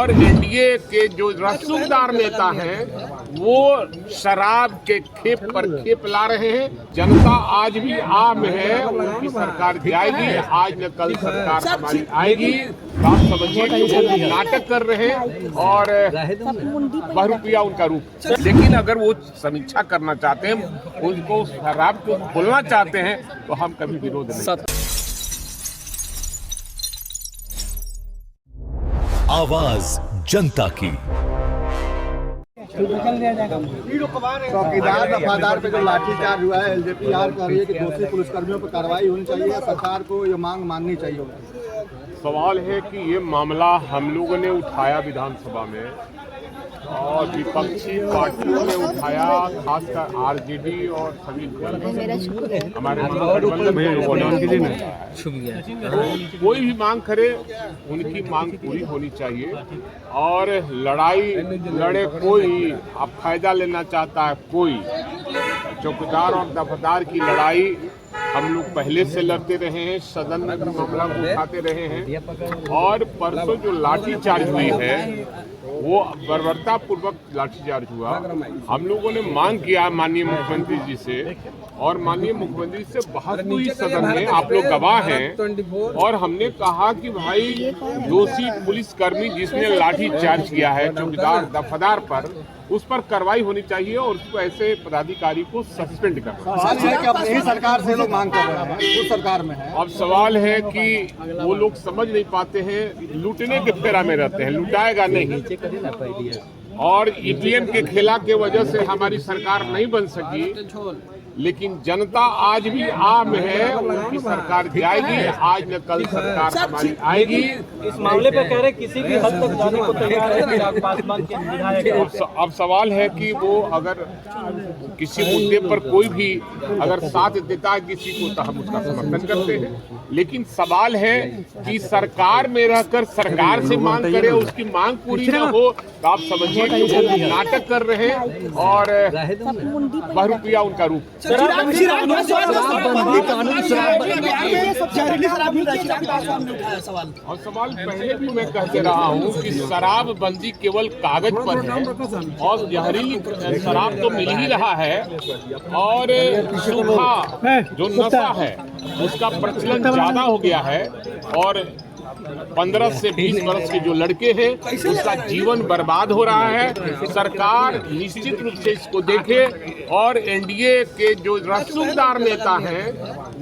और एनडीए के जो रसूखदार नेता हैं वो शराब के खेप पर खेप ला रहे हैं। जनता आज भी आ में है, उनकी सरकार जाएगी, आज न कल सरकार हमारी आएगी। आप समझिए कि वो नाटक कर रहे हैं और बहुरूपिया उनका रूप। लेकिन अगर वो समीक्षा करना चाहते हैं, उनको शराब को खोलना चाहते हैं, तो हम कभी विरोध नहीं। आवाज जनता की। चौकीदार वफादार पे जो लाठीचार्ज हुआ है, एलजेपी यार कह रही है कि दोषी पुलिसकर्मियों पर कार्रवाई होनी चाहिए, सरकार को ये मांग माननी चाहिए। सवाल है कि ये मामला हम लोगों ने उठाया विधानसभा में और विपक्षी पार्टियों ने उठाया, खासकर आरजेडी और सभी हमारे कोई भी मांग करे उनकी मांग पूरी होनी चाहिए। और लड़ाई लड़े कोई, अब फायदा लेना चाहता है कोई। चौकीदार और दफादार की लड़ाई हम लोग पहले से लड़ते रहे हैं, सदन में मामला उठाते रहे हैं। और परसों जो लाठीचार्ज हुई है वो बर्बरता पूर्वक लाठीचार्ज हुआ। हम लोगों ने मांग किया माननीय मुख्यमंत्री जी से, और माननीय मुख्यमंत्री से बहस हुई सदन में, आप लोग गवाह हैं। और हमने कहा कि भाई दोषी पुलिसकर्मी जिसने लाठीचार्ज किया है चौकीदार दफादार उस पर कार्रवाई होनी चाहिए और उसको ऐसे पदाधिकारी को सस्पेंड करना। सरकार से लोग मांग कर रहे हैं, वो सरकार में है। अब सवाल है कि वो लोग समझ नहीं पाते हैं, लूटने के फेरा में रहते हैं, लुटाएगा नहीं। और ईवीएम के खेला के वजह से हमारी सरकार नहीं बन सकी, लेकिन जनता आज भी आ में है, उनकी सरकार जाएगी, आज न कल सरकार हमारी आएगी। इस मामले पर कह रहे किसी भी हद तक जाने को तैयार है। अब सवाल है कि वो अगर किसी मुद्दे पर कोई भी अगर साथ देता है किसी को, तो हम उसका समर्थन करते हैं। लेकिन सवाल है कि सरकार में रहकर सरकार से मांग करे, उसकी मांग पूरी न हो, तो आप समझिए कि वो नाटक कर रहे हैं और बहुरूपिया उनका रूप। और सवाल पहले भी मैं कहते रहा हूँ कि शराबबंदी केवल कागज पर है और जहरीली शराब तो मिल ही रहा है। और सूखा जो नशा है उसका प्रचलन ज्यादा हो गया है और 15 से 20 वर्ष के जो लड़के हैं उसका जीवन बर्बाद हो रहा है। सरकार निश्चित रूप से इसको देखे और एनडीए के जो रसूखदार नेता हैं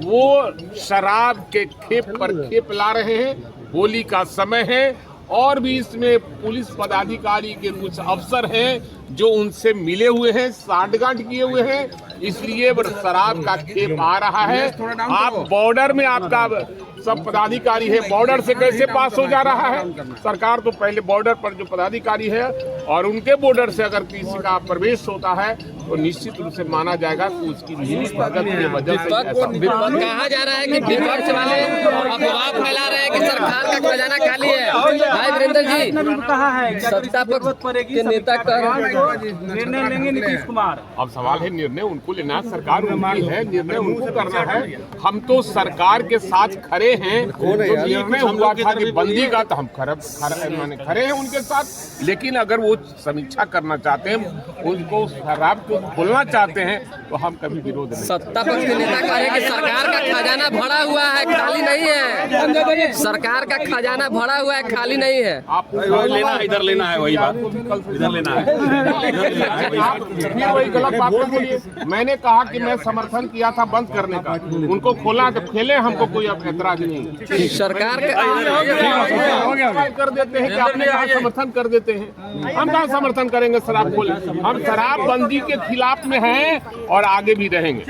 वो शराब के खेप पर खेप ला रहे हैं। होली का समय है और भी इसमें पुलिस पदाधिकारी के कुछ अफसर हैं जो उनसे मिले हुए हैं, साठगांठ किए हुए हैं, इसलिए शराब का खेप आ रहा है। आप बॉर्डर में आपका सब पदाधिकारी है, बॉर्डर से कैसे पास हो जा रहा है? सरकार तो पहले बॉर्डर पर जो पदाधिकारी है और उनके बॉर्डर से अगर किसी का प्रवेश होता है तो निश्चित रूप से माना जाएगा कि उसकी प्रगति की वजह से कहा जा रहा है कि विपक्ष वाले अफवाह फैला रहे हैं कि सरकार का खजाना खाली है। भाई वीरेंद्र जी, कहा है सत्ता पक्ष के नेता निर्णय लेंगे नीतीश कुमार। अब सवाल है निर्णय उनको लेना, सरकार उनकी है, निर्णय उनको करना है। हम तो सरकार के साथ खड़े हैं। तो निर्णय हुआ था कि बंदी का, तो हम खड़े हैं उनके साथ। लेकिन अगर वो समीक्षा करना चाहते हैं, उनको शराब को खोलना चाहते हैं, तो हम कभी विरोध नहीं। सत्ता पक्ष के नेता कह रहे हैं कि सरकार का खजाना भरा हुआ है, खाली नहीं है। सरकार का खजाना भरा हुआ है, खाली नहीं है। आप लेना है, इधर लेना है, वही बात इधर लेना है। वही गलत बात मत बोलिए। मैंने कहा कि मैं समर्थन किया था बंद करने का, उनको खोला तो खेले, हमको कोई ऐतराज नहीं। सरकार कर देते हैं कि आपने कहा समर्थन कर देते हैं, हम कहाँ समर्थन करेंगे शराब खोले? हम शराबबंदी के खिलाफ में हैं और आगे भी रहेंगे।